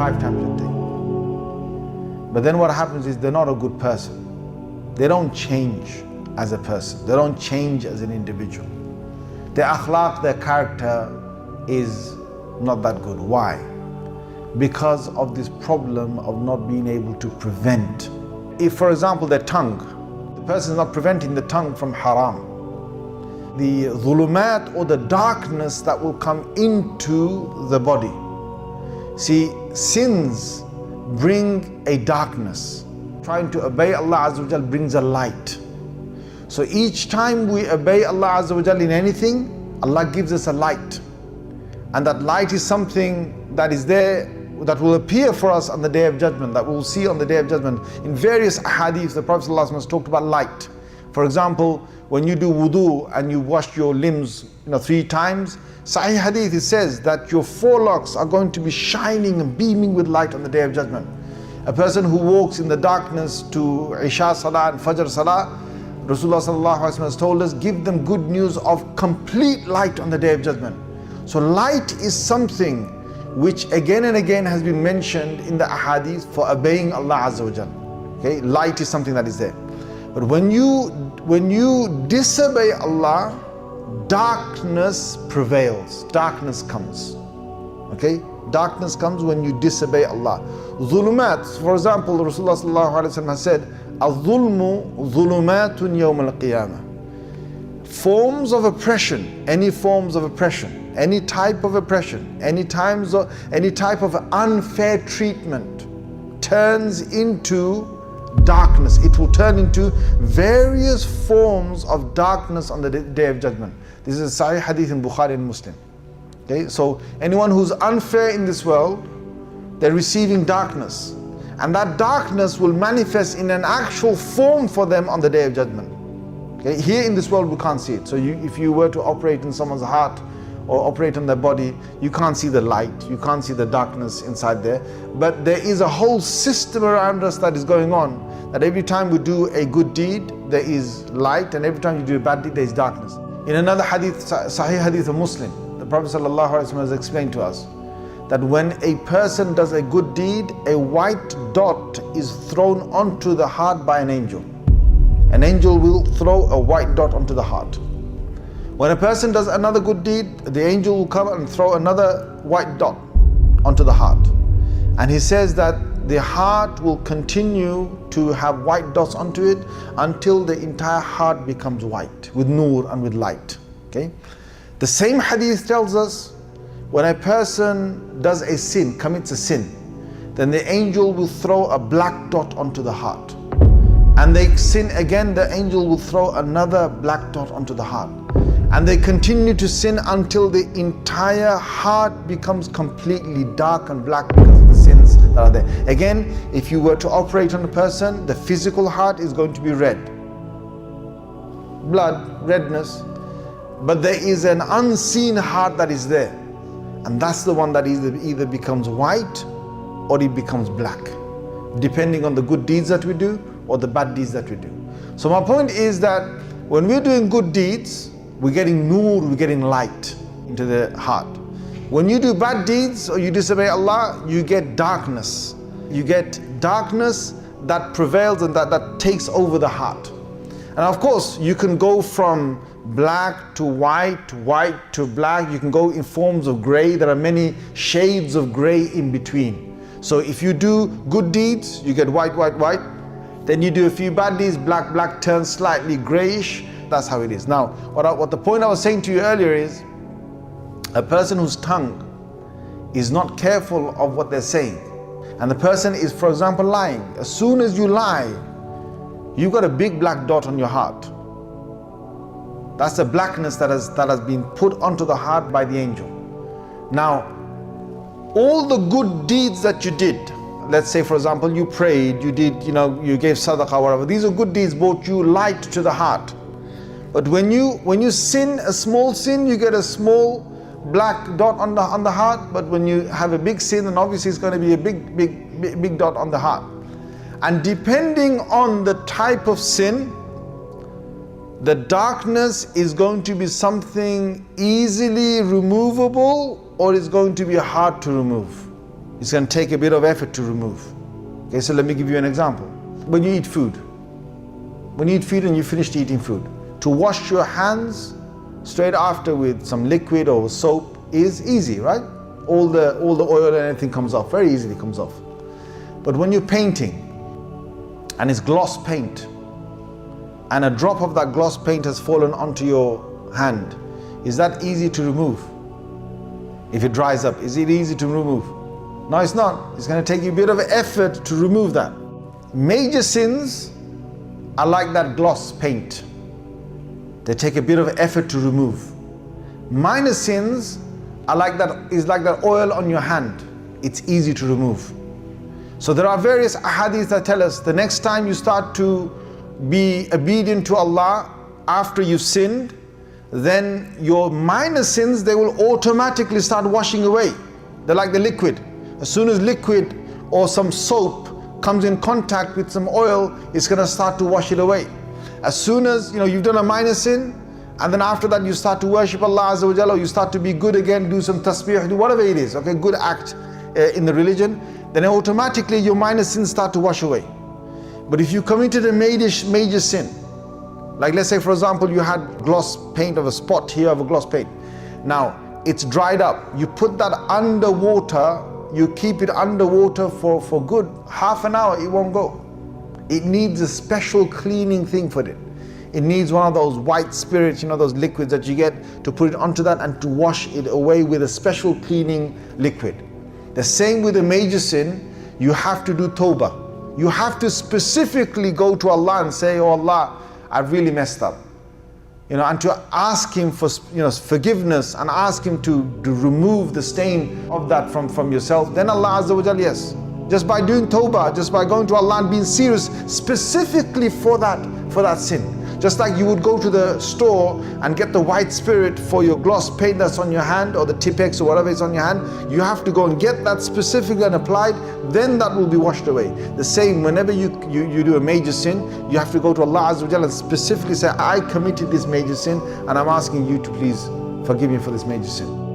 5 times a day. But then what happens is they're not a good person. They don't change as a person. They don't change as an individual. Their akhlaq, their character is not that good. Why? Because of this problem of not being able to prevent. If, for example, their tongue, the person is not preventing the tongue from haram, the dhulumat or the darkness that will come into the body. See, sins bring a darkness. Trying to obey Allah Azza wa Jal brings a light. So each time we obey Allah Azza wa Jal in anything, Allah gives us a light. And that light is something that is there, that will appear for us on the Day of Judgment, that we will see on the Day of Judgment. In various hadith, the Prophet ﷺ has talked about light. For example, when you do wudu and you wash your limbs 3 times, Sahih hadith, it says that your forelocks are going to be shining and beaming with light on the Day of Judgment. A person who walks in the darkness to Isha Salah and Fajr Salah, Rasulullah ﷺ has told us, give them good news of complete light on the Day of Judgment. So light is something which again and again has been mentioned in the ahadith for obeying Allah Azza wa Jal. Okay, light is something that is there. But when you disobey Allah, darkness prevails, darkness comes. Okay, darkness comes when you disobey Allah. Dhulumat, for example, Rasulullah sallallahu alaihi wasallam has said, "Al-dhulmu dhulumatun yawm al-qiyamah." Forms of oppression, any forms of oppression, any type of oppression, any type of unfair treatment turns into darkness. It will turn into various forms of darkness on the Day of Judgment. This is a Sahih hadith in Bukhari and Muslim. Okay, so anyone who's unfair in this world, they're receiving darkness. And that darkness will manifest in an actual form for them on the Day of Judgment. Okay, here in this world we can't see it. So if you were to operate in someone's heart or operate on their body, you can't see the light, you can't see the darkness inside there. But there is a whole system around us that is going on, that every time we do a good deed, there is light, and every time you do a bad deed, there is darkness. In another hadith, Sahih hadith of Muslim, the Prophet ﷺ has explained to us that when a person does a good deed, a white dot is thrown onto the heart by an angel. An angel will throw a white dot onto the heart. When a person does another good deed, the angel will come and throw another white dot onto the heart. And he says that the heart will continue to have white dots onto it until the entire heart becomes white with nur and with light. Okay? The same hadith tells us when a person does a sin, commits a sin, then the angel will throw a black dot onto the heart. And they sin again, the angel will throw another black dot onto the heart. And they continue to sin until the entire heart becomes completely dark and black because of the sins that are there. Again, if you were to operate on a person, the physical heart is going to be red. Blood, redness. But there is an unseen heart that is there. And that's the one that either becomes white or it becomes black, depending on the good deeds that we do or the bad deeds that we do. So my point is that when we're doing good deeds, we're getting nur, we're getting light into the heart. When you do bad deeds or you disobey Allah, you get darkness. You get darkness that prevails and that takes over the heart. And of course, you can go from black to white, white to black. You can go in forms of gray. There are many shades of gray in between. So if you do good deeds, you get white, white, white. Then you do a few bad deeds, black, black turns slightly grayish. That's how it is. Now, what the point I was saying to you earlier is, a person whose tongue is not careful of what they're saying, and the person is, for example, lying. As soon as you lie, you've got a big black dot on your heart. That's the blackness that has been put onto the heart by the angel. Now, all the good deeds that you did, let's say for example you prayed, you did, you gave sadaqah, whatever, these are good deeds, brought you light to the heart. But when you sin a small sin, you get a small black dot on the heart. But when you have a big sin, then obviously it's going to be a big dot on the heart. And depending on the type of sin, the darkness is going to be something easily removable or is going to be hard to remove. It's going to take a bit of effort to remove. Okay, so let me give you an example. When you eat food, and you finished eating food, to wash your hands straight after with some liquid or soap is easy, right? All the oil and everything comes off, very easily comes off. But when you're painting and it's gloss paint, and a drop of that gloss paint has fallen onto your hand, is that easy to remove? If it dries up, is it easy to remove? No, it's not. It's going to take you a bit of effort to remove that. Major sins are like that gloss paint. They take a bit of effort to remove. Minor sins are like that oil on your hand. It's easy to remove. So there are various ahadith that tell us the next time you start to be obedient to Allah after you've sinned, then your minor sins, they will automatically start washing away. They're like the liquid. As soon as liquid or some soap comes in contact with some oil, it's going to start to wash it away. As soon as you've done a minor sin, and then after that you start to worship Allah Azza wa Jalla, or you start to be good again, do some tasbih, do whatever it is, okay, good act in the religion, then automatically your minor sins start to wash away. But if you committed a major sin, like let's say for example you had gloss paint of a spot here of a gloss paint, now it's dried up, you put that underwater, you keep it underwater for good half an hour, it won't go. It needs a special cleaning thing for it. It needs one of those white spirits, those liquids that you get, to put it onto that and to wash it away with a special cleaning liquid. The same with a major sin, you have to do tawbah. You have to specifically go to Allah and say, oh Allah, I've really messed up. And to ask Him for forgiveness and ask Him to remove the stain of that from yourself. Then Allah Azza wa Jalla, yes. Just by doing tawbah, just by going to Allah and being serious specifically for that sin. Just like you would go to the store and get the white spirit for your gloss paint that's on your hand, or the Tipex or whatever is on your hand, you have to go and get that specifically and applied, then that will be washed away. The same, whenever you do a major sin, you have to go to Allah Azza wa Jalla and specifically say, I committed this major sin and I'm asking you to please forgive me for this major sin.